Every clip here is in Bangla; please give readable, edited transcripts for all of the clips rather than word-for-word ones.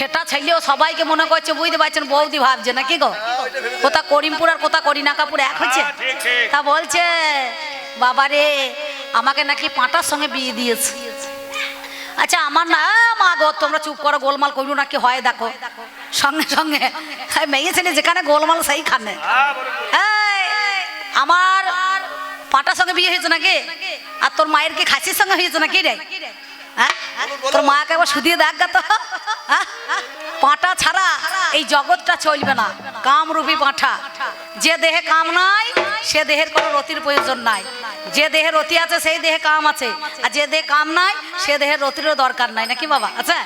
ঠেটা ছেলেও সবাইকে মনে করছে, বুঝতে পারছেন, বৌদি ভাবছে নাকি গো? কোথা করিমপুর আর কোথা করিনাকাপুর এক হচ্ছে। তা বলছে বাবারে আমাকে নাকি পাঁটার সঙ্গে বিয়ে দিয়েছে। আচ্ছা আমার না মা গো, তোমরা চুপ করো, গোলমাল করো নাকি হয় দেখো। সঙ্গে সঙ্গে মেয়ে ছেলে যেখানে গোলমাল সেইখানে। আমার পাঁটার সঙ্গে বিয়ে হয়েছে নাকি? আর তোর মায়ের কি খাসির সঙ্গে হয়েছে নাকি রে? হ্যাঁ, তোর মাকে একবার শুধিয়ে দেখ গা তো। পাঁটা ছাড়া এই জগৎটা চলবে না। কামরূপী পাঁঠা। যে দেহে কাম নাই সে দেহের কোনো রতির প্রয়োজন নাই। যে দেহে রতি আছে সেই দেহে কাম আছে, আর যে দেহে কাম নাই সে দেহের রতিরও দরকার নাই, নাকি বাবা? আচ্ছা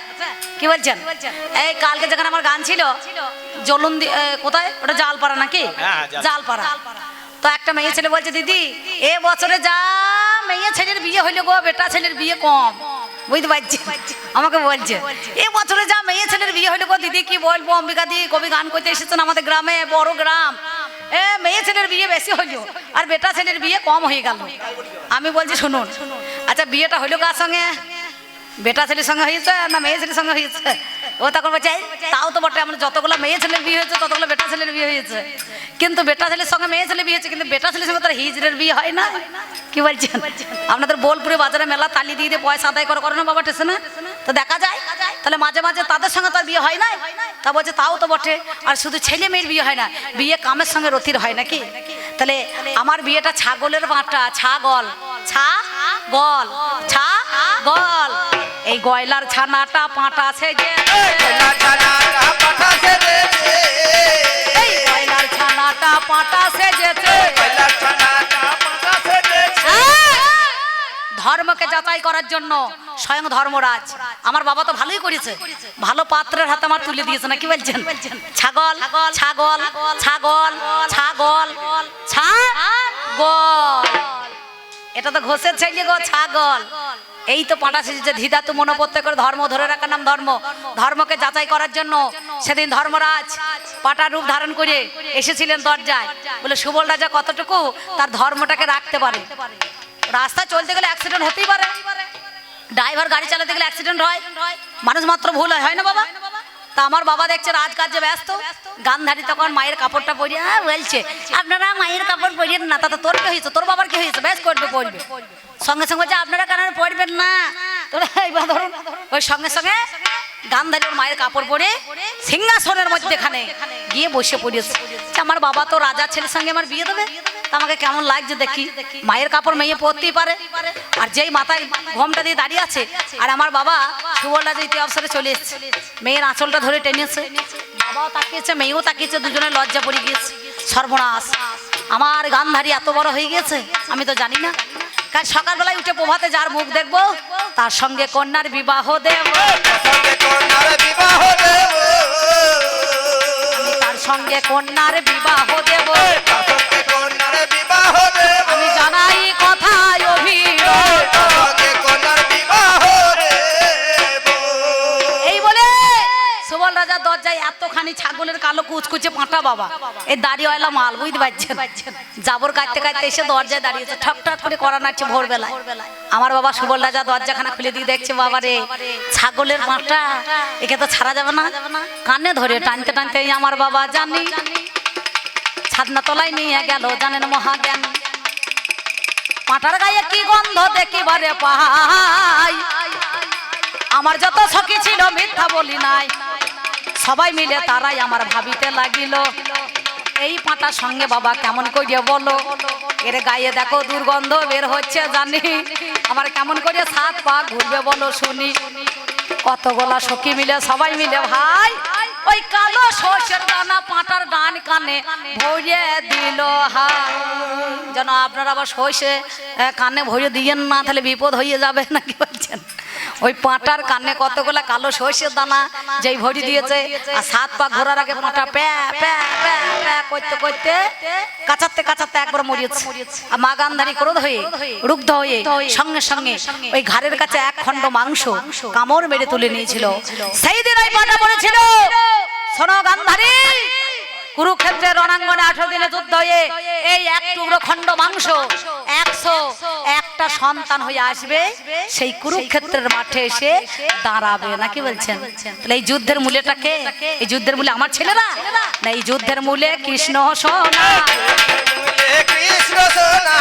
কি বলছেন? এই কালকে যেখানে আমার গান ছিল জলুন্দি, কোথায় ওটা, জালপাড়া নাকি? জালপাড়া। তো একটা মেয়ে ছেলে বলছে দিদি এ বছরে যা মেয়ে ছেলের বিয়ে হইলে গো, বেটা ছেলের বিয়ে কম। বুঝতে পারছি, আমাকে বলছে এ বছরে যা মেয়ে ছেলের বিয়ে হইলে গো দিদি কি বলবো, অম্বিকা দি কবি গান করতে এসেছেন আমাদের গ্রামে, বড় গ্রাম, মেয়ে ছেলের বিয়ে বেশি হইলো আর বেটা ছেলের বিয়ে কম হয়ে গেল। আমি বলছি শুনুন, আচ্ছা বিয়েটা হইলো কার সঙ্গে? বেটা ছেলের সঙ্গে হয়েছে না মেয়ে ছেলের সঙ্গে হয়েছে? ও তখন বলছে তাও তো বটে, আমরা যতগুলো মেয়ে ছেলের বিয়ে হয়েছে ততগুলো বেটা ছেলের বিয়ে হয়েছে, কিন্তু বেটা ছেলের সঙ্গে মেয়ে ছেলে বিয়ে হয়েছে, কিন্তু বেটা ছেলের সঙ্গে তার হিজড়ের বিয়ে হয় না। কি বলছেন? আপনাদের বোলপুরে বাজারে মেলা তালি দিয়ে দিয়ে পয়সা আদায় করে না বাবা স্টেশনে, তো দেখা যায় তাহলে মাঝে মাঝে তাদের সঙ্গে তার বিয়ে হয় না। তা বলছে তাও তো বটে, আর শুধু ছেলে মেয়ের বিয়ে হয় না, বিয়ে কামের সঙ্গে রতির হয় নাকি? তাহলে আমার বিয়েটা ছাগলের পাঁঠা, ছাগল, ছাগল, ছাগল। এই গয়লার ছানাটা পাঁঠা সেজে, এই গয়লার ছানাটা পাঁঠা সেজেছে। ধর্মকে যাচাই করার জন্য স্বয়ং ধর্মরাজ আমার বাবা তো ভালোই করেছে, ভালো পাত্রের হাতে আমার তুলে দিয়েছে না। কি বলছেন? ছাগল, ছাগল, ছাগল, ছাগল, ছাগল। এটা তো ঘোষের ছেলে গো, ছাগল। এই তো পাঁটা সেজেছে। ধিদা তো মনে পড়তে করে ধর্ম ধরে রাখার নাম ধর্ম। ধর্মকে যাচাই করার জন্য সেদিন ধর্মরাজ পাঁটা রূপ ধারণ করে এসেছিলেন দরজায়। বলে সুবল রাজা কতটুকু তার ধর্মটাকে রাখতে পারে। রাস্তায় চলতে গেলে অ্যাক্সিডেন্ট হতেই পারে, ড্রাইভার গাড়ি চালাতে গেলে অ্যাক্সিডেন্ট হয়, মানুষ মাত্র ভুল হয় না বাবা? তা আমার বাবা দেখছে রাজকার্যে ব্যস্ত, গান্ধারী তখন মায়ের কাপড়টা পরিয়ে বলছে আপনারা মায়ের কাপড় পরিয়ে না। তা তোর কি হয়েছে, তোর বাবার কি হয়েছে? বেশ করবে, পড়বে। সঙ্গে সঙ্গে বলছে আপনারা কেন পড়বেন না? তোরা এইবার ধরুন ওই সঙ্গে সঙ্গে গান্ধারী ওর মায়ের কাপড় পরে সিংহাসনের মধ্যেখানে গিয়ে বসে পড়েছে। আমার বাবা তো রাজার ছেলের সঙ্গে আমার বিয়ে দেবে, আমাকে কেমন লাগছে দেখি। মায়ের কাপড় মেয়ে পরতেই পারে, আর যেই মাথায় ঘোমটা দিয়ে দাঁড়িয়ে আছে, আর আমার বাবা সুবল রাজা ইতি অবসরে চলে এসেছে, মেয়ের আঁচলটা ধরে টেনেছে। বাবাও তাকিয়েছে, মেয়েও তাকিয়েছে, দুজনে লজ্জা পড়ে গিয়েছে। সর্বনাশ, আমার গান্ধারী এত বড় হয়ে গেছে আমি তো জানি না। কাল সকালবেলায় উঠে প্রভাতে যার মুখ দেখবো তার সঙ্গে কন্যার বিবাহ দেব, তার সঙ্গে কন্যার বিবাহ দেব। আমি জানাই কথায় অভিনয়, এই বলে সুবল রাজার দরজায় এতখানি ছাগলের কালো কুচকুচে পাঁঠা বাবা, এই দাড়িওয়ালা মাল, বুঝতে পারছেন? জাবর কাটতে কাটতে এসে দরজায় দাঁড়িয়েছে, ঠক ঠক করে করা নাড়ছে ভোরবেলায়। আমার বাবা সুবল রাজা দরজাখানা খুলে দিয়ে দেখছে বাবা রে ছাগলের পাঁঠা, একে তো ছাড়া যাবে না। কানে ধরে টানতে টানতে আমার বাবা জানি ছাদনা তলায় নিয়ে গেল, জানেন মহাজ্ঞান। পাঁঠার গায়ে কি গন্ধ দেখিবারে পাই, আমার যত সখী ছিল মিথ্যা বলি নাই, সবাই মিলে তারাই আমার ভাবিতে লাগিল এই পাঁটার সঙ্গে বাবা কেমন করিয়ে বলো, এর গায়ে দেখো দুর্গন্ধ বের হচ্ছে জানি, আমার কেমন করে সাত পা ঘুরবে বলো শুনি। কতগুলা সখী মিলে সবাই মিলে ভাই ওই কালো সর্ষের দানা পাঁটার ডান কানে ভরে দিল। হা যেন আপনারা আবার সর্ষে কানে ভরে দিয়েন না, তাহলে বিপদ হয়ে যাবে না। কি বলছেন? ওই পাঁটার কানে কতগুলা কালো সর্ষের দানা যেই ভরি দিয়েছে, আর সাত পা ঘোরার আগে পাঁটা প্যা প্যা প্যা প্যা করতে করতে কাচাতে কাচাতে একবার মরিয়েছে। আর মা গান্ধারী ক্রোধ হয়ে রুগ্ধ হয়ে সঙ্গে সঙ্গে ওই ঘাড়ের কাছে এক খণ্ড মাংস কামড় মেরে তুলে নিয়েছিল। সেই দিন ওই পাঁটা পড়েছিল, শোনো গান্ধারী, কুরুক্ষেত্রের রণাঙ্গনে 18 দিনে যুদ্ধ হয়ে এই এক টুকরো খণ্ড মাংস 101 একটা সন্তান হয়ে আসবে, সেই কুরুক্ষেত্রের মাঠে এসে দাঁড়াবে, নাকি বলছেন? তাহলে এই যুদ্ধের মূলেটাকে, এই যুদ্ধের মূলে আমার ছেলেরা না, এই যুদ্ধের মূলে কৃষ্ণ সোনা, কৃষ্ণ সোনা,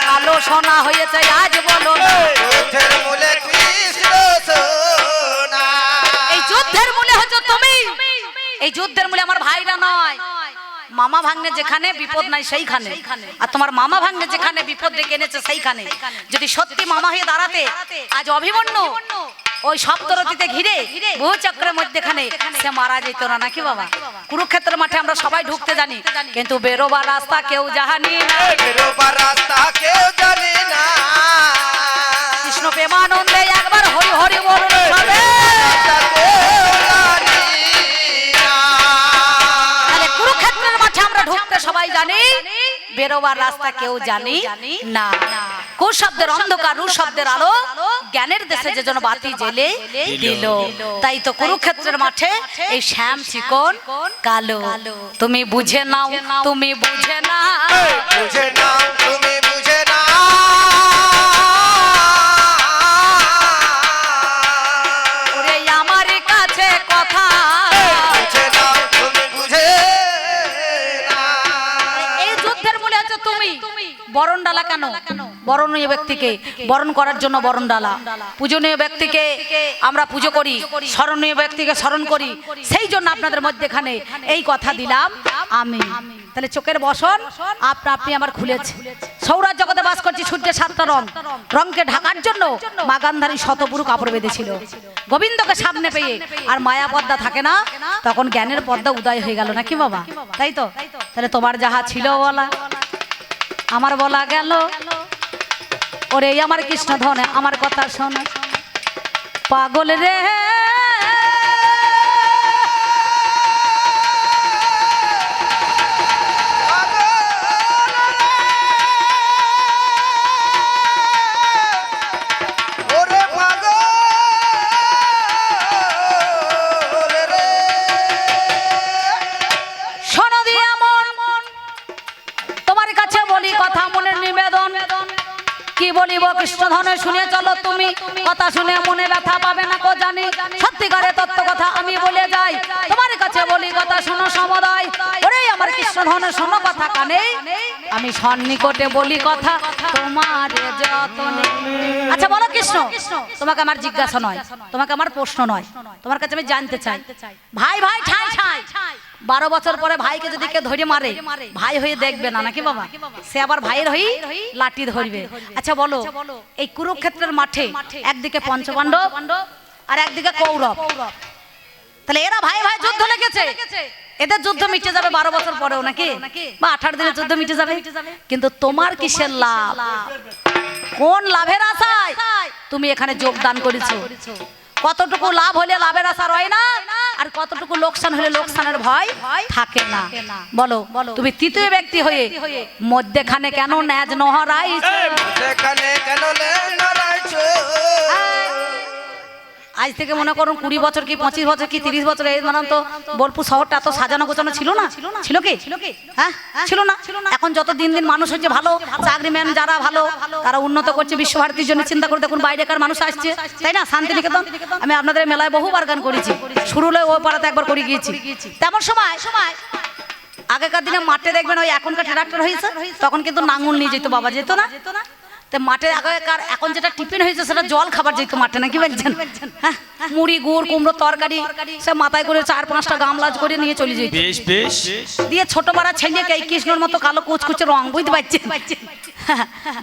কালো সোনা হয়েছে আজ বলো না। যুদ্ধের মূলে কৃষ্ণ সোনা, এই যুদ্ধের মূলে হচ্ছে তুমি, এই যুদ্ধের মূলে আমার ভাইরা নয়। মামা ভাগ্নে যেখানে বিপদ নাই সেইখানে, আর তোমার মামা ভাগ্নে যেখানে বিপদ ডেকে এনেছে সেইখানে। যদি সত্যি মামা হয়ে দাঁড়াতে আজ অভিমন্যু ওই সপ্তরথীতে ঘিরে বহু চক্রের মধ্যেখানে সে মারা যেত না, নাকি বাবা? কুরুক্ষেত্রের মাঠে আমরা সবাই ঢুকতে জানি, কিন্তু বেরোবার রাস্তা কেউ জানি না, বেরোবার রাস্তা কেউ জানে না। কৃষ্ণ প্রেমানন্দে একবার হরি হরি বলুন সবে। রাস্তা কেউ জানে না। তাহলে কুরুক্ষেত্রের মাঠে আমরা ঢুকতে সবাই জানি, বেরোবার রাস্তা কেউ জানি না। কুশব্দের অন্ধকার রু শব্দের আলো, জ্ঞানের দেশে যে জন বাতি জেলে দিল। তাই তো কুরুক্ষেত্রের মাঠে এই শ্যাম চিকন কালো। তুমি বুঝে নাও, তুমি বুঝে না, বুঝে নাও, তুমি বুঝে না। ওরে আমার কাছে কথা, বুঝে নাও, তুমি বুঝে না। এই যুদ্ধের মূলে হচ্ছে তুমি। বরণ ডালা কেন? বরণীয় ব্যক্তিকে বরণ করার জন্য বরণ ডালা। পূজনীয় ব্যক্তিকে আমরা পুজো করি, স্মরণীয় ব্যক্তিকে স্মরণ করি, সেই জন্য আপনাদের মধ্যেখানে এই কথা দিলাম আমি। তাহলে চোখের বসন আপনি আমার খুলেছে। সৌরাজ জগতে বাস করছি, সূর্যের 7টা রং, রংকে ঢাকার জন্য মা গান্ধারী শতপুরু কাপড় বেঁধেছিল। গোবিন্দকে সামনে পেয়ে আর মায়া পদ্মা থাকে না, তখন জ্ঞানের পদ্মা উদয় হয়ে গেল, নাকি বাবা? তাই তো? তাহলে তোমার যাহা ছিল বলা আমার বলা গেল। ওরে আমার কৃষ্ণ ধনে আমার কথা শোন, পাগল রে ওরে পাগল রে, শোনো দিয়া মন, তোমার কাছে বলি কথা মনের নিবেদন। কি বলিব কৃষ্ণ ধনে শুনে চলো তুমি, কথা শুনে মনে ব্যথা পাবে না কো জানি। সত্যিকারে তত্ত্ব কথা আমি বলে যাই, তোমার কাছে বলি কথা শোনো সমুদয়। ওরে আমার কৃষ্ণ ধনে শোনো কথা কানে, আমি সন্নিকটে বলি কথা তোমার যতনে। আচ্ছা বলো কৃষ্ণ, তোমাকে আমার জিজ্ঞাসা নয়, তোমাকে আমার প্রশ্ন নয়, তোমার কাছে আমি জানতে চাই। ভাই ভাই ঠাই ঠাই 12 বছর পরে ভাইকে যদি কেউ ধরে মারে, ভাই হয়ে দেখবে না, নাকি বাবা? সে আবার ভাইয়ের হয়ে লাঠি ধরবে। আচ্ছা বলো, এই কুরুক্ষেত্রের মাঠে একদিকে পঞ্চপাণ্ডব আর একদিকে কৌরব, তাহলে এরা ভাই ভাই যুদ্ধ লেগেছে, এদের যুদ্ধ মিটে যাবে 12 বছর পরেও, নাকি? বা 18 দিনের যুদ্ধ মিটে যাবে। কিন্তু তোমার কিসের লাভ? কোন লাভের আশায় তুমি এখানে যোগদান করেছো? কতটুকু লাভ হলে লাভের আশা রয় না, আর কতটুকু লোকসান হলে লোকসানের ভয় থাকে না? বলো, তুমি তৃতীয় ব্যক্তি হয়ে মধ্যখানে কেন ন্যাজ নহরাইছো? সেখানে কেন লড়াইছো? আজ থেকে মনে করুন 20 বছর কি 25 বছর কি 30 বছর এই মানে তো বোলপুর শহরটা তো সাজানো গোছানো ছিল না, ছিল কি? হ্যাঁ ছিল না। এখন যত দিন দিন মানুষ হচ্ছে ভালো, চাকরিম্যান যারা ভালো তারা উন্নত করছে, বিশ্বভারতীর জন্য চিন্তা করে দেখুন বাইরেকার মানুষ আসছে, তাই না? শান্তিনিকেতন আমি আপনাদের মেলায় বহুবার গান করেছি, শুরু হলে ওই পাড়াতে একবার করে গিয়েছি। তেমন সময় আগেকার দিনে মাঠে দেখবেন ওই এখনকার ট্রাক্টর হয়েছে, তখন কিন্তু নাঙ্গল নিয়ে যেত, বাবা যেত না। তো মাঠে আগেকার এখন যেটা টিফিন হয়েছে সেটা জল খাবার যেত মাঠে, নাকি বলছেন? হ্যাঁ, মুড়ি গুড় কুমড়ো তরকারি সব মাথায় করে 4-5টা গামলাজ করে নিয়ে চলে যেত। দিয়ে ছোট পাড়া ছেলেকে এই কৃষ্ণর মতো কালো কুচকুচে রং, বুঝতে পারছেন?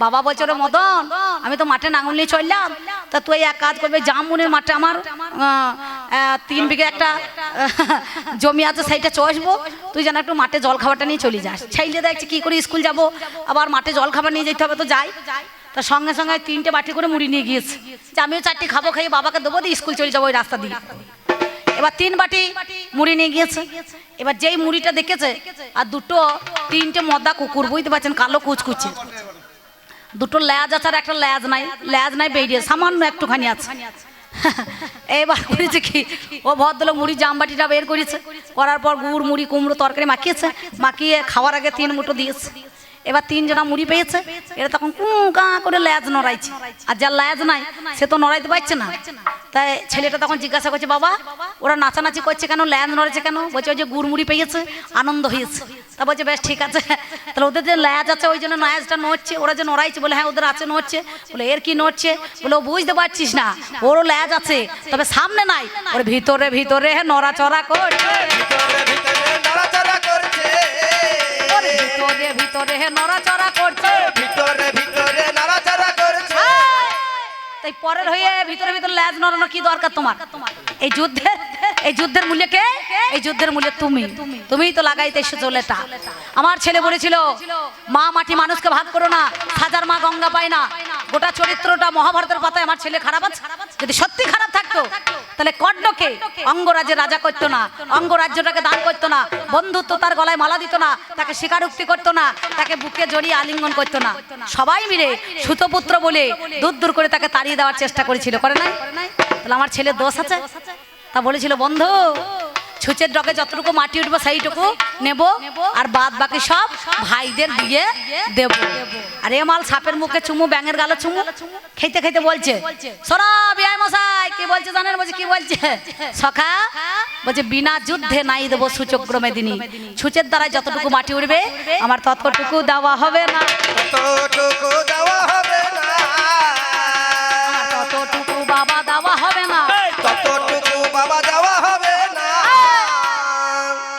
বাবা বলছে রে মদন, আমি তো মাঠে নাঙল নিয়ে চললাম, তা তুই এক কাজ করবে, জামুনের মাঠে আমার 3 বিঘে একটা জমি আছে, সেইটা চষবো, তুই যেন একটু মাঠে জল খাবারটা নিয়ে চলে যাস। ছেলে দেখছি কি করে স্কুল যাব, আবার মাঠে জল খাবার নিয়ে যেতে হবে, তো যাই। তা সঙ্গে সঙ্গে 3টে বাটি করে মুড়ি নিয়ে গিয়েছে, যে আমিও 4টি খাবো, খাইয়ে বাবাকে দেবো, দিয়ে স্কুল চলে যাবো ওই রাস্তা দিয়ে। এবার 3 বাটি মুড়ি নিয়ে গিয়েছে। এবার যেই মুড়িটা দেখেছে, আর 3টে মদা কুকুর, বুঝতে পারছেন, কালো কুচকুচে, 2টো লেজ আছে আর একটা লেজ নাই বেরিয়ে সামান্য একটুখানি আছে। এবার করেছে কি, ও ভদ্রলোক মুড়ি জামবাটিটা বের করেছে, করার পর গুড় মুড়ি কুমড়ো তরকারি মাখিয়েছে, মাখিয়ে খাওয়ার আগে 3 মুঠো দিয়েছে। এবার তিনজনা মুড়ি পেয়েছে, এরা তখন কুঁ করে ল্যাজ নড়াইছে, আর যার ল্যাজ নাই সে তো নড়াইতে পারছে না। তাই ছেলেটা তখন জিজ্ঞাসা করছে, বাবা ওরা নাচানাচি করছে কেন, ল্যাজ নড়েছে কেন? বলছে ওই যে গুড় মুড়ি পেয়েছে, আনন্দ হয়েছে। তা বলছে বেশ ঠিক আছে, তাহলে ওদের যে ল্যাজ আছে ওই জন্য ল্যাজটা নড়ছে, ওরা যে নড়াইছে। বলে হ্যাঁ ওদের আছে, নড়ছে। বলে এর কি নড়ছে? বলে ও বুঝতে পারছিস না, ওরও ল্যাজ আছে তবে সামনে নাই, ওর ভিতরে ভিতরে নড়াচড়া করছে, ভিতরে ভিতরে নড়াচড়া করছে, ওর ভিতরে ভিতরে নড়াচড়া করছে। ভিতরে ভিতরে নড়াচড়া করছে। তাই পরের হয়ে ভিতরে ভিতরে ল্যাজ নড়ানো কি দরকার তোমার? এই যুদ্ধের মূল্য কে? এই যুদ্ধের মূল্য তুমিই তো লাগাইতে এসেছো লেটা। আমার ছেলে বলেছিল, মা মাটি মানুষকে ভাগ করো না, হাজার মা গঙ্গা পায় না। গোটা চরিত্রটা মহাভারতের পাতায় আমার ছেলে খারাপ আছে। যদি সত্যি খারাপ থাকতো তাহলে কর্ণকে অঙ্গরাজ্যের রাজা করতো না, অঙ্গরাজ্যটাকে দান করতো না, বন্ধুত্ব তার গলায় মালা দিত না, তাকে স্বীকারোক্তি করতো না, তাকে বুকে জড়িয়ে আলিঙ্গন করতো না। সবাই মিলে সুতপুত্র বলে দূর দূর করে তাকে তাড়িয়ে দেওয়ার চেষ্টা করেছিল, করে নাই? তাহলে আমার ছেলের দোষ আছে? তা বলেছিল, বন্ধু ছুঁচের ডগে যতটুকু মাটি উঠবো সেইটুকু নেব, আর বাদ বাকি সব ভাইদের দিয়ে দেব। আর এ মাল সাপের মুখে চুমু, ব্যাঙের গালে চুমু, খেতে খেতে বলছে, সোনা বিয়াই মশাই কি বলছে জানেন? বলছে কি বলছে? সখা বলছে বিনা যুদ্ধে নাই দেবো সূচক্র মেদিনী, ছুঁচের দ্বারা যতটুকু মাটি উঠবে আমার ততটুকু দেওয়া হবে না, ততটুকু দেওয়া হবে না, ততটুকু বাবা দেওয়া হবে না, ততটুকু বাবা দেওয়া হবে না।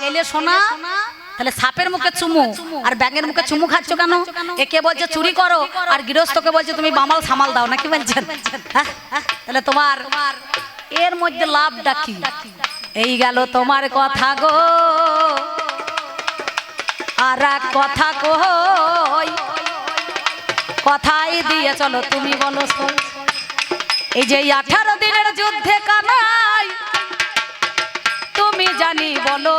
কেলে শোনা? তাহলে সাপের মুখে চুমু আর ব্যাঙের মুখে চুমু খাচ্ছ কেন? একে বলছে চুরি করো আর গৃহস্থকে বলছে তুমি বামাল সামাল দাও, নাকি বলছেন? তাহলে তোমার এর মধ্যে লাভটা কি? এই গেল তোমার কথা গো, আর এক কথা কই, কথাই দিয়ে চলো তুমি বলো শোন। এই যে 18 দিনের যুদ্ধে কানাই তুমি জানি বলো,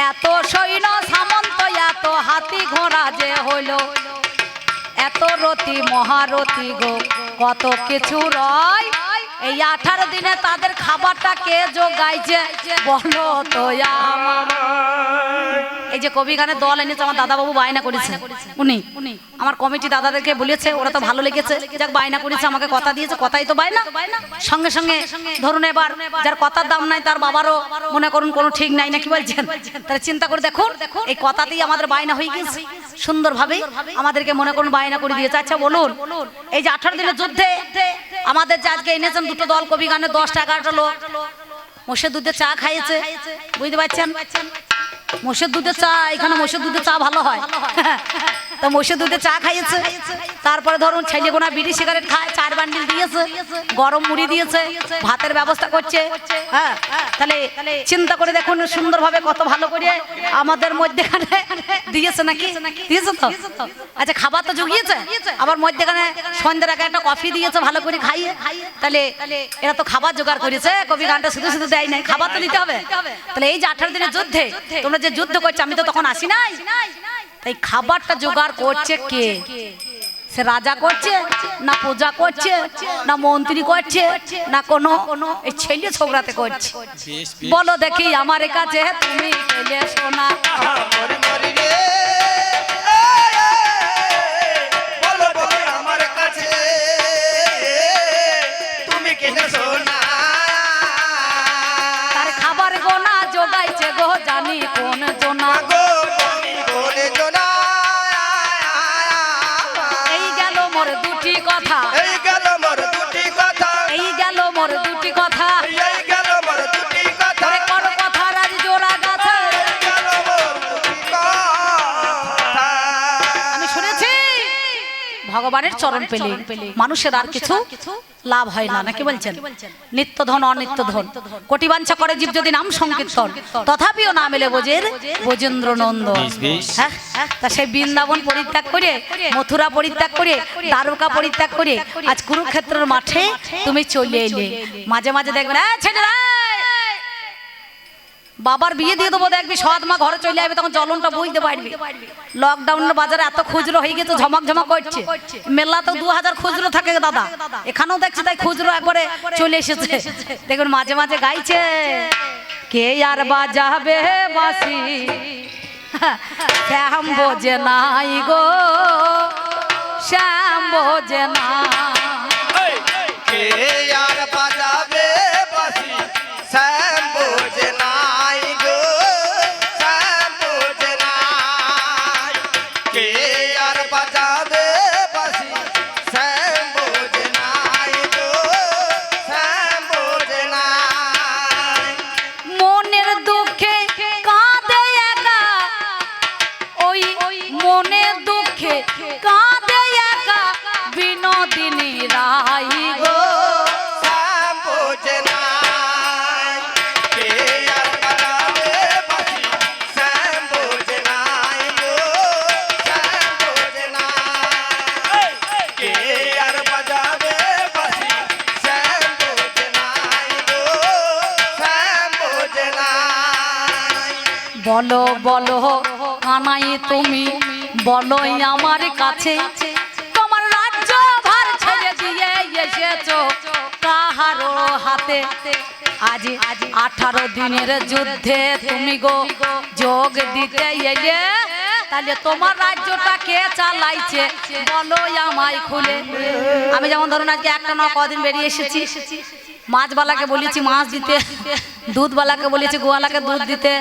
এত সৈন্য সামন্ত, এত হাতি ঘোড়া যে হইল, এত রতি মহারতি গো, কত কিছু রয়। এই 18 দিনে তাদের খাবারটা কে জোগাইছে বলো তো আমার? এই যে কবি গানের দল এনেছে আমার দাদা বাবু বায়না করেছে, উনি আমার কমিটি দাদাদেরকে বলেছে, ওরা তো ভালো লেগেছে, যাক বায়না করেছে, আমাকে কথা দিয়েছে, কথাই তো বায়না। সঙ্গে সঙ্গে ধরুন এবার যার কথার দাম নাই তার বাবারও মনে করুন কোনো ঠিক নাই, নাকি বলছেন? তাহলে চিন্তা করে দেখুন, এই কথাতেই আমাদের বায়না হয়ে গেছে, সুন্দরভাবে আমাদেরকে মনে করুন বায়না করে দিয়েছে। আচ্ছা বলুন, এই যে 18 দিনের যুদ্ধে আমাদের যে আজকে এনেছেন দুটো দল কবি গানে 10টা 11টা লোক মোষের দুধে চা খাইয়েছে, বুঝতে পারছেন? মোষের দুধের চা, এখানে মোষের দুধের চা ভালো হয়, তো মোষের দুধে চা খাইয়েছে। তারপরে ধরুন ছেলে গোনা বিড়ি সিগারেট খায়, 4 বান্ডিল দিয়েছে, গরম মুড়ি দিয়েছে, ভাতের ব্যবস্থা করছে। হ্যাঁ, তাহলে চিন্তা করে দেখুন সুন্দরভাবে কত ভালো করে আমাদের মধ্যেখানে দিয়েছে, নাকি দিয়েছে তো? আচ্ছা খাবার তো জুগিয়েছে, আবার মধ্যেখানে সন্ধ্যের আগে একটা কফি দিয়েছে ভালো করে খাইয়ে। তাহলে এরা তো খাবার জোগাড় করেছে, কবি গানটা শুধু শুধু দেয় নাই, খাবার তো দিতে হবে। তাহলে এই যে 18 দিনের যুদ্ধে তোমরা যে যুদ্ধ করছো, আমি তো তখন আসি নাই, তাই খাবারটা জোগাড় করছে কে? সে রাজা করছে না পূজা করছে না মন্ত্রী করছে না কোনো এই ছেলে ছোকরাতে করছে? বলো দেখি আমার কাছে তুমি গেলে শোনা, মরি মরি রে, বলো বলো আমার কাছে তুমি কেনে সোনা, তার খাবার গোনা জোগাইছে গো জানি কোন জোনা, গো তুমি কোনে জোনা। এই গেল মোর দুটি কথা, এই গেল মোর দুটি কথা, এই গেল মোর দুটি কথা, এই গেল মোর দুটি কথা, তোরে কোন কথা রাজ জোড়া গাথা। এই গেল মোর দুটি কথা। আমি শুনেছি ভগবানের চরণ পেলে মানুষের আর কিছু লাভ হয় না, নাকি বলছেন? নিত্য ধন অনিত্য ধন কোটি বাঞ্ছা করে জীব যদি নাম সংকীর্তন, তথাপিও না মেলে বোঝের বোজেন্দ্র নন্দন। হ্যাঁ, তা সেই বৃন্দাবন পরিত্যাগ করে, মথুরা পরিত্যাগ করে, দ্বারকা পরিত্যাগ করে আজ কুরুক্ষেত্রের মাঠে তুমি চলে এলে। মাঝে মাঝে দেখবেন ছেলেরা বাবার বিয়ে দিয়ে দেবো, দেখবি 7 মা ঘরে চলে আসবে, তখন জ্বলনটা বুঝতে পারবি। লকডাউনের বাজারে এত খুচরো হয়ে গেছে, ঝমক ঝমক করছে, মেলাতেও 2000 খুচরো থাকে দাদা, এখানেও দেখছি তাই খুচরো একবারে চলে এসেছে। দেখুন মাঝে মাঝে গাইছে, কে আর বাজাবে বাঁশি শ্যাম বোঝে নাই গো, শ্যাম বোঝে না। কে আর বাজাবে বাঁশি শ্যাম বোঝে নাই গো, শ্যাম বোঝে নাই। কে আর বাজাবে বাঁশি শ্যাম বোঝে নাই গো, শ্যাম বোঝে নাই। মনের দুঃখে কাঁদে একা, ওই মনের দুঃখে কাঁদে একা বিনোদিনী রাই গো। শ্যাম বোঝে নাই। কে আর বাজাবে বাঁশি শ্যাম বোঝে নাই গো, শ্যাম বোঝে নাই। কে আর বাজাবে বাঁশি শ্যাম বোঝে নাই গো, শ্যাম বোঝে নাই। বলো বলো কানাই তুমি বলো আমার কাছে, তোমার রাজ্য ভার ছেড়ে দিয়ে এসেছো কাহারো হাতে। আজ 18 দিনের যুদ্ধে তুমি গো যোগ দিতে এলে, তাহলে তোমার রাজ্যটা কে চালাইছে বলো আমায় খুলে। আমি যেমন ধরুন আজকে একটা না কদিন বেরিয়ে এসেছি, মাছবালাকে বলেছি মাছ দিতে, দুধবালাকে বলেছি গোয়ালাকে দুধ দিতে,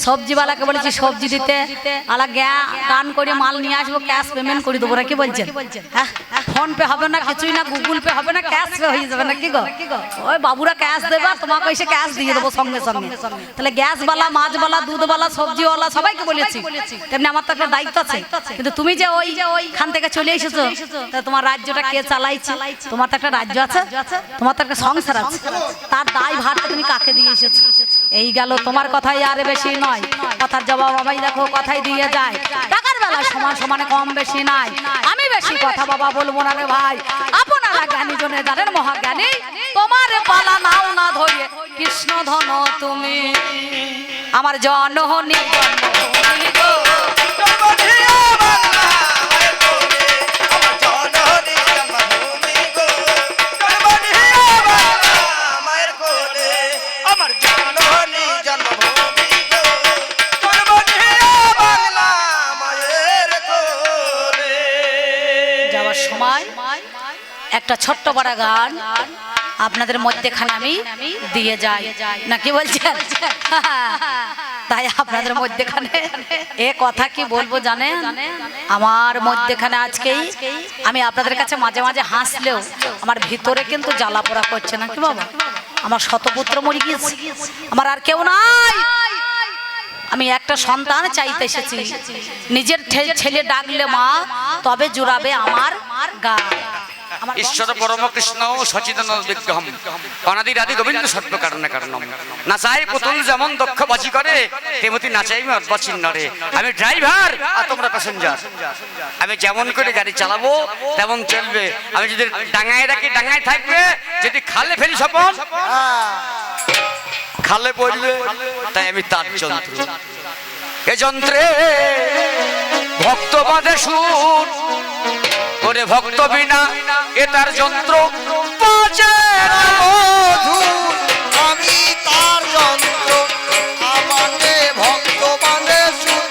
সবজিওয়ালাকে বলেছি সবজি দিতে, আলা গান করে মাল নিয়ে আসবো, ক্যাশ পেমেন্ট করে দেবো। কি বলছেন? ফোন পে হবে না, কিছুই না, গুগল পে হবে না, ক্যাশ পে হয়ে যাবে না কি গো? ওই বাবুরা ক্যাশ দেবে, তোমাকে এসে ক্যাশ দিয়ে দেবো সঙ্গে সঙ্গে। তাহলে গ্যাসওয়ালা, মাছওয়ালা, দুধওয়ালা, সবজিওয়ালা সবাইকে বলেছি, তেমনি আমার তো একটা দায়িত্ব আছে। কিন্তু তুমি যে ওইখান থেকে চলে এসেছো, তা তোমার রাজ্যটা কে চালাইছে? তোমার তো একটা রাজ্য আছে, তোমার তো একটা সংসার আছে, তার দায় ভারটা তুমি কাকে দিয়ে এসেছো? এই গেল তোমার কথাই, আর বেশি নয়। কথার জবাব আমি দেখো কথাই দিয়ে যায়, টাকার বেলা সমান সমানে কম বেশি নাই। আমি বেশি কথা বাবা বলবো না রে ভাই, আপনারা জ্ঞানী জনে জানেন মহাজ্ঞানী। তোমার পালা নাও না ধরে কৃষ্ণ ধন তুমি, আমার জননী জন্মভূমি গো। যাওয়ার সময় একটা ছোট্ট বড় গান আপনাদের মধ্যেখানে আমি দিয়ে যাই, নাকি বলছেন? তাই আপনাদের মধ্যেখানে এ কথা কি বলবো জানেন, আমার মধ্যেখানে আজকেই আমি আপনাদের কাছে মাঝে মাঝে হাসলেও আমার ভিতরে কিন্তু জ্বালা পোড়া করছে, নাকি বাবা? আমার শতপুত্র মরে গিয়েছে, আমার আর কেউ নাই। আমি একটা সন্তান চাইতে এসেছি, নিজের ছেলে ডাকলে মা তবে জুড়াবে আমার গা। ঈশ্বর পরম কৃষ্ণ সচিদানন্দ বিগ্রহম অনাদি আদি গোবিন্দ সর্ব কারণে কারণম নাচাই পুতুল যেমন দক্ষ বাজি করে তেমতি নাচাই অদ্বাচিন্ন রে। আমি ড্রাইভার আর তোমরা প্যাসেঞ্জার, আমি যেমন করে গাড়ি চালাবো তেমন চলবে। আমি যদি ডাঙায় রাখি ডাঙায় থাকবে, যদি খালে ফেলি স্বপন খালে পড়বে, তাই আমি তার যন্ত্র। এ যন্ত্রে ভক্ত বাঁধে সুর করে, ভক্ত বিনা এ তার যন্ত্র বাজে না মধুর। আমি তার যন্ত্র, আমাকে ভক্ত বাঁধে সুর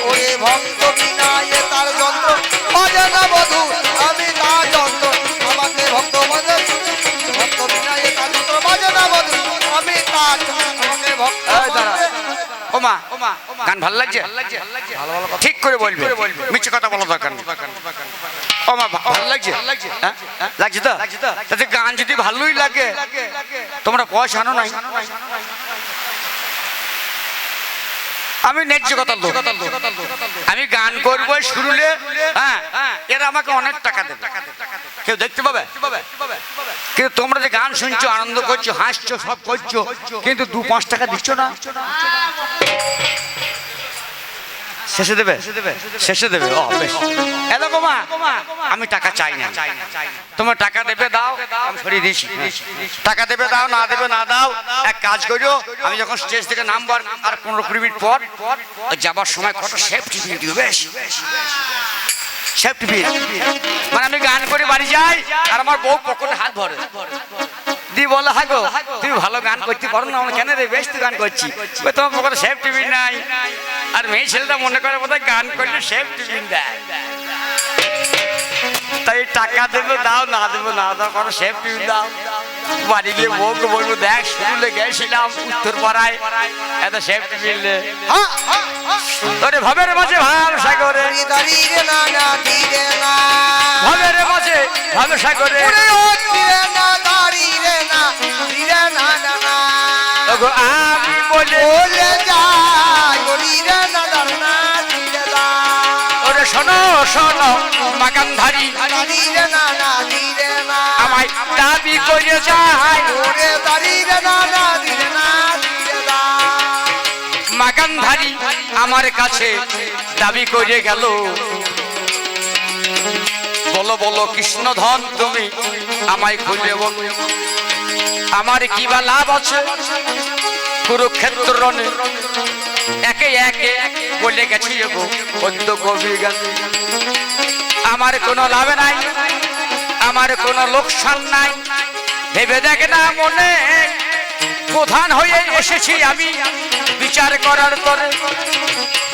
ওরে, ভক্ত বিনা এ তার যন্ত্র বাজে না মধুর। আমি তার যন্ত্র, আমাকে ভক্ত বাঁধে সুর, ভক্ত বিনা এ তার যন্ত্র বাজে না মধুর। আমি তার, আমাকে ভক্ত বাঁধে। ওমা গান ভালো লাগছে? ঠিক করে বলবে, মিছে কথা বলা দরকার নেই। ওমা ভালো লাগছে? লাগছে তো? তাতে গান যদি ভালোই লাগে, তোমরা পয়সা আনো নাই। আমি ন্যায্য কথা লোক, আমি গান করবো শুরুলে, হ্যাঁ এরা আমাকে অনেক টাকা দেবে, কেউ দেখতে পাবে। কিন্তু তোমরা যে গান শুনছো, আনন্দ করছো, হাসছো, সব করছো, কিন্তু 2-5 টাকা দিচ্ছ না। শেষে দেবে, শেষে দেবে। এরকম আমি টাকা চাই না, তোমার টাকা দেবে দাও, আমি সরিয়ে দিয়েছি। টাকা দেবে দাও, না দেবে না দাও। এক কাজ করো, আমি যখন স্টেজ থেকে নামবার আর 15-20 মিনিট পর যাবার সময় কত সেফটি পিন দিও, বেশ সেফটি পিন। মানে আমি গান করে বাড়ি যাই আর আমার বউ পকেটে হাত ভরে দিয়ে বলে, হ্যাঁ গো তুমি ভালো গান করতে পারো না, আমরা কেন রে, বেশ তো গান করছি, তোমার পকেটে সেফটি পিন নাই। আর মেয়ে ছেলেটা মনে করে বোধহয় গান করলে সেফ টিফিন দেয়, তাই টাকা দেবে দাও, না দেবে না দাও, কোনো সেফ টিফিন দাও। বাড়ি গিয়ে বউকে বলবো, দেখ স্কুলে গেছিলাম উত্তর পাড়ায়, এত সেফ টিফিন নে। তোরে ভবের মাঝে ভাব সাগরে, দাঁড়িয়ে না না ধীরে না, ভবের মাঝে ভাব সাগরে, ধীরে না দাঁড়িয়ে না ধীরে না না না, ওগো আমি বলে বলে যাই বলিরে না দাঁড় না ধীরে না, ওরে শোনো শোনো মাগানধারী, দাঁড়িয়ে না না ধীরে না, আমায় দাবি করে যায়, ওরে দাঁড়িয়ে না না ধীরে না ধীরে না, মাগানধারী আমার কাছে দাবি করে গেল। বলো বলো কৃষ্ণধন তুমি আমায় খুলে বলো, আমার কি বা লাভ আছে কুরুক্ষেত্র রণে, একে একে বলে গেছি গো পদ্য কবি গান। আমার কোনো লাভ নাই, আমার কোনো লোকসান নাই, ভেবে দেখ না মনে, প্রধান হয়ে এসেছি আমি বিচার করার তরে।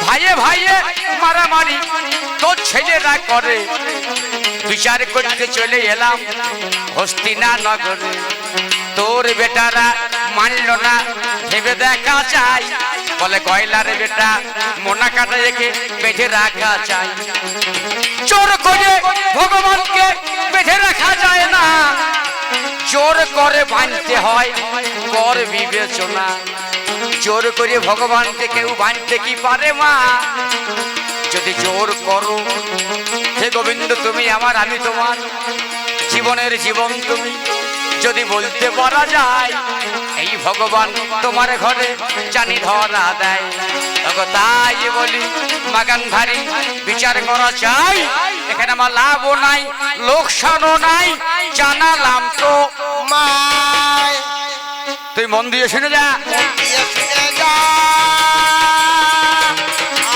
ভাইয়ে ভাইয়ে মারামারি তোর ছেলেরা করে, বিচার করতে চলে এলাম হস্তিনা নগরে। তোর বেটারা মানল না, ভেবে দেখা চাই, বলে গয়লার বেটা মোনা কাটা রেখে বেঁধে রাখা চাই। চোর করে ভগবানকে বেঁধে রাখা যায় না, জোর করে বাঁধতে হয় কর বিবেচনা। জোর করে ভগবানকে কেউ বাঁধতে কি পারে মা? যদি জোর করো, হে গোবিন্দ তুমি আমার আমি তোমার, জীবনের জীবন তুমি যদি বলতে পারা যায়, এই ভগবান তোমার ঘরে জানি ধরা দেয়। তাই বলি মাগানধারী বিচার করা চাই, এখানে আমার লাভও নাই লোকসানও নাই, জানালাম তো মায় তুই মন দিয়ে শুনে যা। দিয়ে শুনে যা,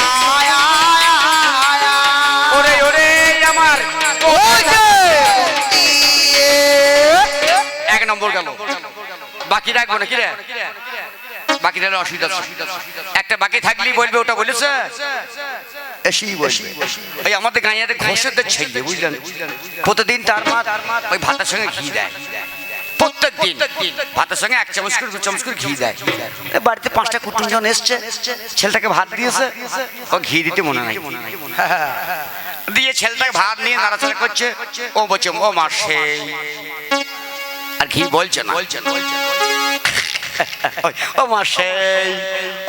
আয় আয় আয় আয়, ওরে ওরে আমার ওই যে দিয়ে এক নম্বর গেল, বাকি রাখবো না কি রে? বাকি রাখলে অসুবিধা আছে। একটা বাকি থাকলেই বলবে ওটা বলেছে, এসেই বলবে। এই আমাদের গাঁয়ের ঘোষেদের ছেলে বুঝলেন, প্রতিদিন তার মা ওই ভাতের সঙ্গে ঘি দেয়, প্রত্যেক দিন ভাতের সঙ্গে 1 চামচ করে 2 চামচ করে ঘি দেয়। বাড়িতে 5টা কুটুমজন এসছে, ছেলেটাকে ভাত দিয়েছে, ও ঘি দিতে মনে নাই, দিয়ে ছেলেটাকে ভাত নিয়ে নাড়াচাড়া করছে, ও বলছে ও মা সেই, আর ঘি বলছে না, ও মা সেই,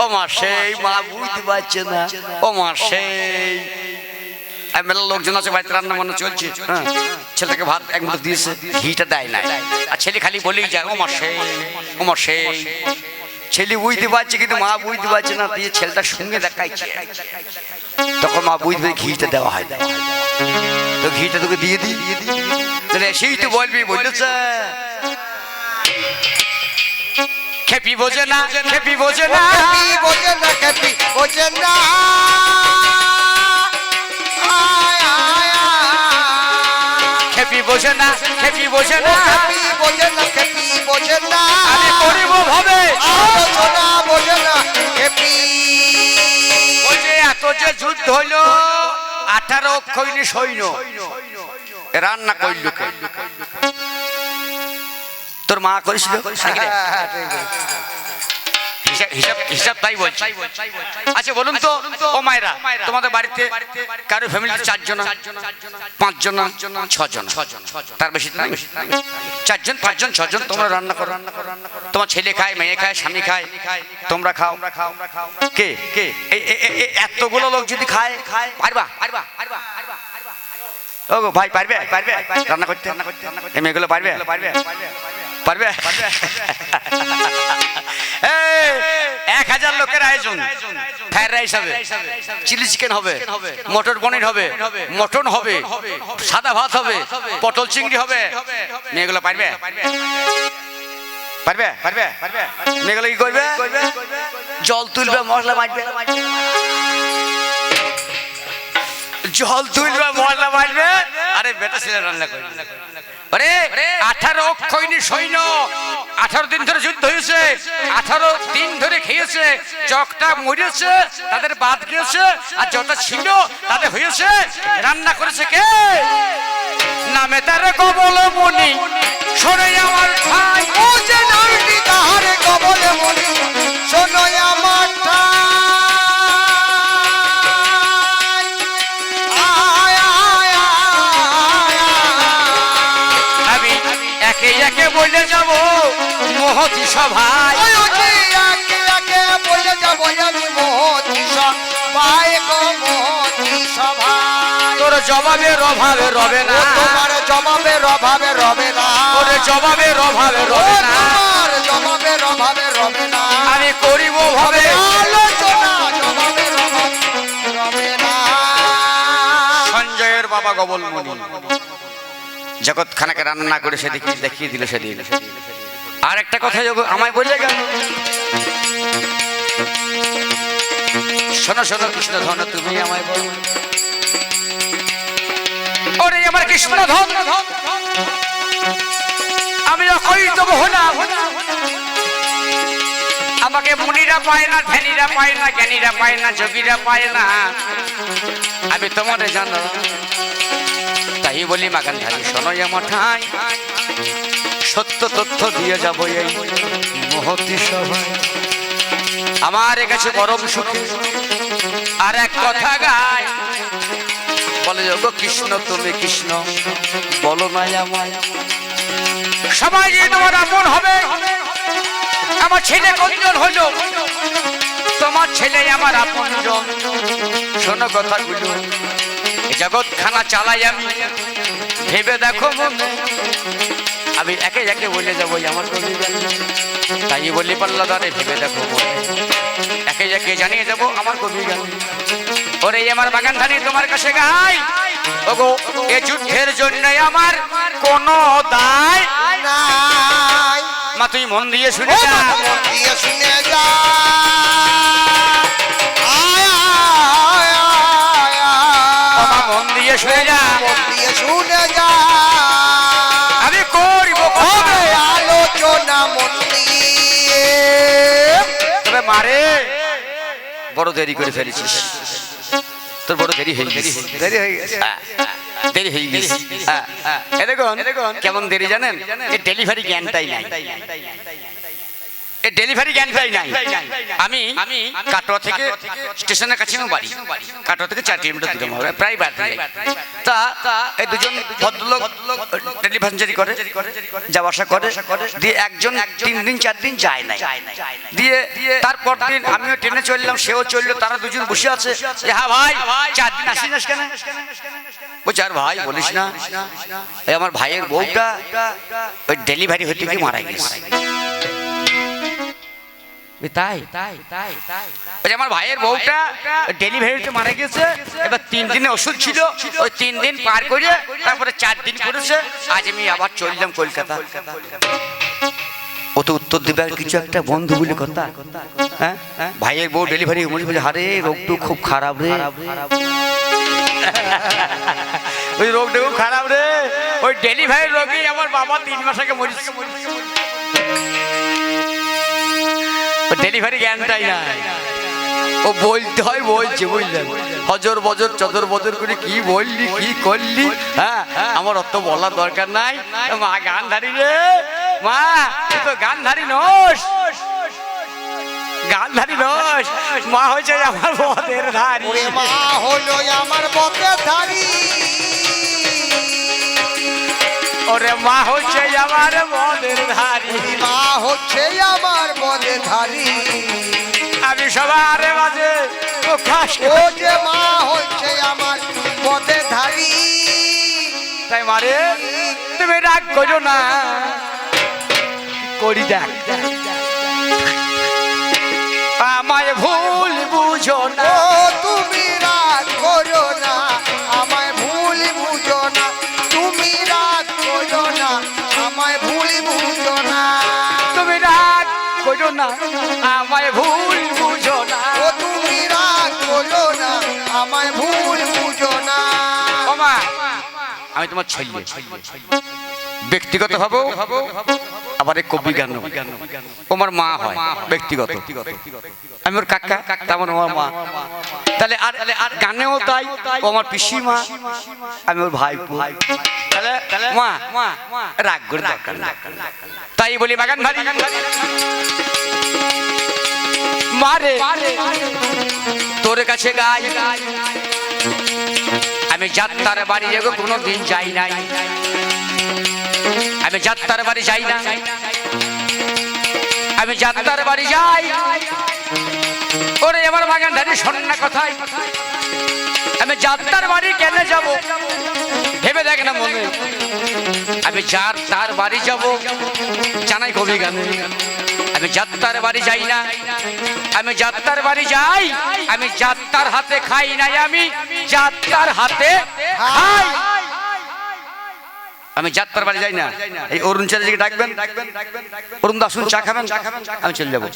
ও মা সেই, মা বুঝতে পারছে না, ও মা সেই। মেলা লোকজন আছে বাড়িতে, রান্না বান্না চলছে, ছেলেটাকে ভাত এক মুঠো দিয়েছে, ঘিটা দেয় না, আর ছেলে খালি বলেই যায় ও মা সেই, ও মা সেই। ছেলে বুঝতে পারছে কিন্তু মা বুঝতে পারছে না, দিয়ে ছেলেটার সঙ্গে দেখাইছে, তখন মা বুঝবে ঘিটা দেওয়া হয়, তো ঘিটা তোকে দিয়ে দিই, সেই তো বলবি বলেছে। খেপি বোঝে না, খেপি বোঝে না, খেপি বোঝে না, খেপি বোঝে না, আয় আয় আয়, খেপি বোঝে না, খেপি বোঝে না, খেপি বোঝে না, খেপি বোঝে না, আমি করিব ভাবে আলোচনা বোঝে না, খেপি বলছে এত যে যুদ্ধ হইলো, 18 অক্ষৌহিণী সৈন্য রান্না করল কে? তোর মা করেছিল? হিসাব তাই বলছি। আচ্ছা বলুন তো ও মায়েরা, তোমাদের বাড়িতে কারো ফ্যামিলিতে 4 জন, 5 জন, 6 জন, তার বেশি নাই, 4 জন, 5 জন, 6 জন তোমরা রান্না করো। তোমার ছেলে খায়, মেয়ে খায়, স্বামী খায়, তোমরা খাও। কে কে এতগুলো লোক যদি খায়, পারবা? ও গো ভাই পারবে রান্না করতে? এই মেয়েগুলো পারবে? পারবে? 1000 লোকের আয়োজন, ফ্রাইড রাইস হবে, চিলি চিকেন হবে, মটর পনির হবে, মটন হবে, সাদা ভাত হবে, পটল চিংড়ি হবে। মেয়েগুলো পারবে? মেয়েগুলো কি করবে? জল তুলবে, মশলা বাটবে, জল তুলবে, মশলা বাটবে, আরে বেটা ছেলে রান্না করবে। আরে 18 অক্ষয়ণী সৈন্য 18 দিন ধরে যুদ্ধ হয়েছে, 18 দিন ধরে খেয়েছে, যতটা মরেছে তাদের বাদ গিয়েছে, আর যত ছিল তাদের হয়েছে। রান্না করেছে কে? নামে তার কবল মনি শোনে আমার ঠাই। ও যে নামটি তাহার কবলে মনি শোনো আমার ঠাই। আয়, আয়, আয়, আয়। আমি একে একে বলে যাব মহতি সভায়। ওই যে একে একে বলে যাবো আমি মহতি সভায় গো মহতি সভায়। তোর জবাবের অভাবে রবে না, ও তোমার জবাবের অভাবে রবে না, তোর জবাবের অভাবে ও রবে না, তোমার জবাবের অভাবে রবে না। আমি করিব ভাবে আলোচনা জবাবের অভাবে রবে না। সঞ্জয়ের বাবা গবলমণি জগৎ খানাকে রান্না করে সে দেখিয়ে দিল সেদিন। আর একটা কথা আমায় বলে গেল, শোনো শোনো কৃষ্ণ ধন তুমি আমায় বল। ওরে আমার কৃষ্ণ ধন, আমি অকৈত মোহনা, আমাকে মুনিরা পায় না, ধ্যানীরা পায় না, জ্ঞানীরা পায় না, যোগীরা পায় না, আমি তোমারে জানো। তাই বলি মাগানধারী শোনো আমার ঠাই, সত্য তথ্য দিয়ে যাবো এই মহতি সভায়। আমার কাছে পরম সুখী আর এক কথা গায়, বলে গো কৃষ্ণ তুমি কৃষ্ণ বলো না আমায়। সবাই যে তোমার আপন হবে, আমার ছেলে কতজন হলো, তোমার ছেলে আমার আপন জন। শোনো কথাগুলো, জগৎ খানা চালাই আমি, ভেবে দেখো মনে, আমি একে একে বলে যাবো আমার কবি। তাই বলি পাল্লা ধরে ভেবে দেখো মনে, একে একে জানিয়ে যাবো আমার কবি গান। ওরে আমার বাগান ধানি তোমার কাছে গাই, ওগো এ যুদ্ধের জন্য আমার কোনো দায় নাই। মা তুই মন দিয়ে শুনে ও যা, বাবা, মন দিয়ে শুনে যা। আয়, আয়, আয়, ও মা আয়। মন দিয়ে শুনে যা, মন দিয়ে শুনে যা। আমি করব হবে আলোচনা মন দিয়ে। তবে মারে বড় দেরি করে ফেলেছিস, তোর বড় দেরি হয়ে গেছে, দেরি হয়ে গেছে, দেরি হয়ে গেছে। এ দেখুন কেমন দেরি জানেন, এই ডেলিভারি জ্ঞানটাই নাই, এই ডেলিভারি জ্ঞানটাই নাই। আমি কাটোয়া থেকে স্টেশনের কাছে আমার বাড়ি, কাটোয়া থেকে 4 কিলোমিটার দূরে হবে, প্রায় বাড়ি। তা এই দুজন ভদ্রলোক ডেলিভারি করে, যাওয়া আসা করে, দিয়ে একজন 3 দিন 4 দিন যায় না, দিয়ে তারপর দিন আমিও ট্রেনে চললাম, সেও চললো, তারা দুজন বসে আছে। হ্যাঁ ভাই 4 দিন আসিস না কেন? বলছে আর ভাই বলিস না, এই আমার ভাইয়ের বউটা ওই ডেলিভারি হতে গিয়ে মারা গেছে। তাই আমার ভাইয়ের বউটা ডেলিভারিতে মারা গেছে, এবার 3 দিনে ওষুধ ছিল, ওই 3 দিন পার করে তারপরে 4 দিন করেছে। আজ আমি আবার চললাম কলকাতা। ও তো উত্তর দিবে আর কিছু একটা বন্ধু বলে কথা, হ্যাঁ ভাইয়ের বউ ডেলিভারি বলে আরে রোগটু খুব খারাপ রে, ওই রোগটা খুব খারাপ রে, ওই ডেলিভারি রোগী আমার বাবা 3 মাস আগে মরেছে। ডেলিভারি জ্ঞানটাই নাই, ও বলতে হয় বলছে, বুঝলেন, হজর বজর চদর বজর করে কি বললি কি করলি, হ্যাঁ আমার অত বলার দরকার নাই। মা গানধারী রে, মা তুই তো গানধারী নস, গানধারী নস, মা হয়েছে আমার বদের ধারী। ওরে মা হলো আমার বদের ধারী, ওরে মা হচ্ছে আমার বদের ধারী, মা হচ্ছে আমার বদের ধারী। আমি সবার মাঝে ও যে মা হচ্ছে আমার বদের ধারী। তাই মারে তুমি রাগ করো না, করি দেখ আমায় ভুল বুঝো না, ও তুমি রাগ করো না, আমায় ভুল বুঝো না, তুমি রাগ করো না, আমায় ভুল বুঝো না, তুমি রাগ করো না, আমায় ভুল বুঝো না, ও তুমি রাগ করো না, আমায় ভুল বুঝো না। ও মা আমি তোমার ছেলে, ব্যক্তিগত ভাবে আবার কবি গান আমার মা হয় ব্যক্তিগত, আমি ওর কাকা, তেমন আমার মা। তাহলে আর গানেও তাই, ও আমার পিসি মা, আমি ওর ভাই। তাহলে মা রাগ করে দরকার না। তাই বলি বাগান ভাই মারে তোর কাছে গাই, আমি যাত্রার বাড়ি যাবো কোনোদিন যাই নাই, আমি যাত্রার বাড়ি যাই না, আমি যাত্রার বাড়ি যাই। ওরে আমার বাগান ধারে সন্না কথাই, আমি যাত্রার বাড়ি কেন যাব ভেবে দেখ না মনে, আমি যার তার বাড়ি যাব জানাই কবি গান। আমি যাত্রার বাড়ি যাই না, আমি যাত্রার বাড়ি যাই, আমি যাত্রার হাতে খাই নাই, আমি যাত্রার হাতে খাই। আমি যাত্রার বাড়ি যাই না। এই অরুণ চ্যাটার্জিকে ডাকবেন, অরুণ দা আসুন চা খাবেন, আমি চলে যাবো।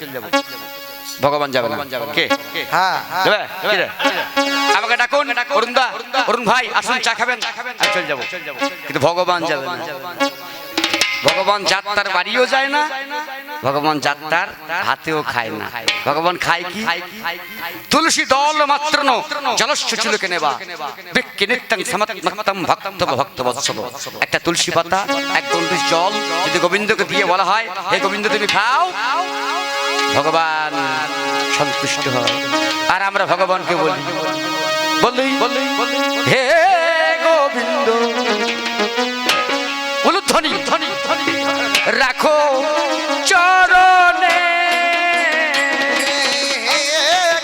ভগবান যাবে না কে? হ্যাঁ যাবে? কি রে? আমাকে ডাকুন, অরুণ দা, অরুণ ভাই আসুন চা খাবেন, আমি চলে যাবো। কিন্তু ভগবান যাবে না। ভগবান যাত্রার বাড়িও যায় না, ভগবান যাত্রার হাতেও খায় না। ভগবান খায় কি? তুলসী দল মাত্র জলস্য চুলকে নেবা বৃক্কি নিত্যং সমাত্মক্তম ভক্ত ভক্ত বৎসব। একটা তুলসী পাতা, এক গণ্ডি জল যদি গোবিন্দকে দিয়ে বলা হয় হে গোবিন্দ তুমি খাও, ভগবান সন্তুষ্ট হয়। আর আমরা ভগবানকে বলি হে গোবিন্দ, ধ্বনি রাখো চরণে,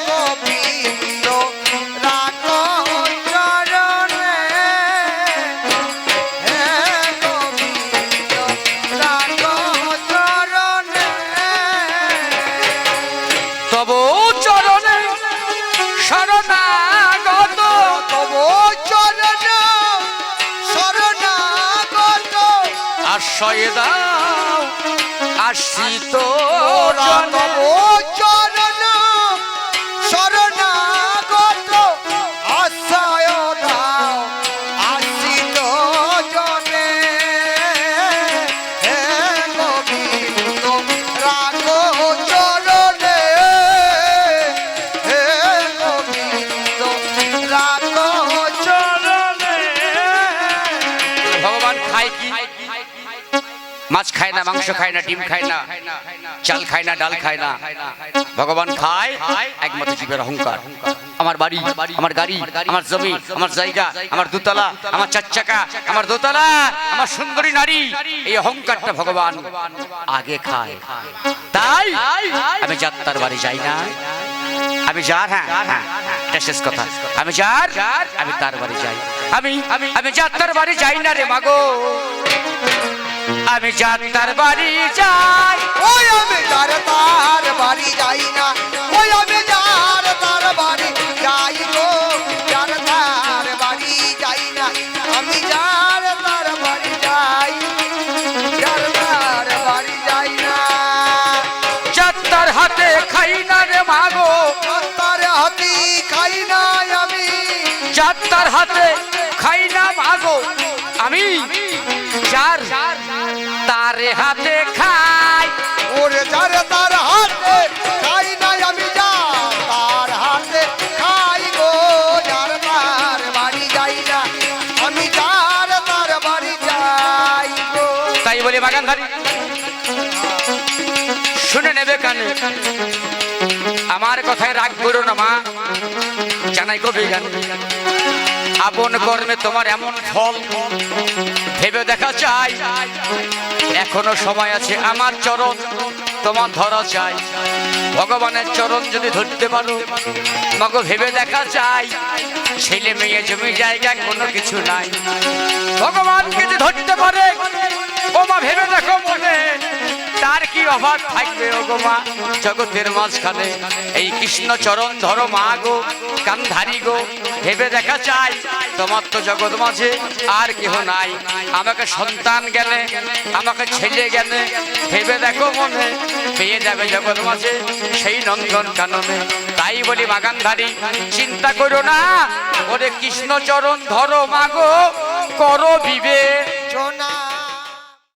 গোবিন্দ রাখো চরণে, হে গোবিন্দ রাখো চরণে, তব চরণে শরণাগত, তব চরণ শরণাগত, আশ্রয় দাও আশ্রিত তব চরণ শরণাগত, আশ্রয় দাও আশ্রিত জনে, হে গোবিন্দ রাখো চরণে, হে গোবিন্দ রাখো চরণে। ভগবান খায় কি? মাছ খায় না, মাংস খায় না, ডিম খায় না, চাল খায় না, ডাল খায় না। ভগবান খায় একমাত্র জীবের অহংকার। আমার বাড়ি, আমার গাড়ি, আমার জমি, আমার জায়গা, আমার দুতলা, আমার চার চাকা, আমার দোতলা, আমার সুন্দরী নারী, এই অহংকারটা ভগবান আগে খায়। তাই আমি যাত্রার বাড়ি যাই না, আমি যার, হ্যাঁ এটা শেষ কথা, আমি যার আমি তার বাড়ি যাই। আমি যাত্রার বাড়ি যাই না রে মাগো, আমি যাত্রার বাড়ি যাই। ওই আমি যার তার বাড়ি যাই না, ওই আমি যার তার বাড়ি যাই গো, যার তার বাড়ি যাই না, আমি যার তার বাড়ি যাই, যার তার বাড়ি যাই না। যাত্রার হাতে খাই না রে মাগো, তার হাতি খাই না আমি, যাত্রার হাতে খাই না মাগো, আমি যার তার হাতে খাই। ওরে যার তার হাতে খাই না আমি, যার তার হাতে খাই গো, যার তার বাড়ি যাই না, আমি যার তার বাড়ি যাই গো। তাই বলি বাগান ধারি শুনে নেবে কানে, আমার কথায় রাগ করো না মা, জানাই কবি গান। আপন কর্মে তোমার এমন ফল ভেবে দেখা চাই, এখনো সময় আছে, আমার চরণ তোমার ধরা চাই। ভগবানের চরণ যদি ধরতে পারো মগো ভেবে দেখা চাই, ছেলে মেয়ে জমি জায়গা কোনো কিছু নাই, ভগবানকে যে ধরতে পারে ও মা ভেবে দেখো মনে তার কি অভাব থাকবে। ও গো মা জগতের মাঝখানে এই কৃষ্ণ চরণ ধরো মা গো, কান্ধারি গো, ভেবে দেখা চাই তোমার তো জগৎ মাঝে আর কেহ নাই। আমাকে সন্তান গেলে, আমাকে ছেলে গেলে, ভেবে দেখো মনে পেয়ে যাবে জগৎ মাঝে সেই নন্দন কাননে। তাই বলি বাগানধারী চিন্তা করো না, ওরে কৃষ্ণ চরণ ধরো মা গো, করো বিবেচনা।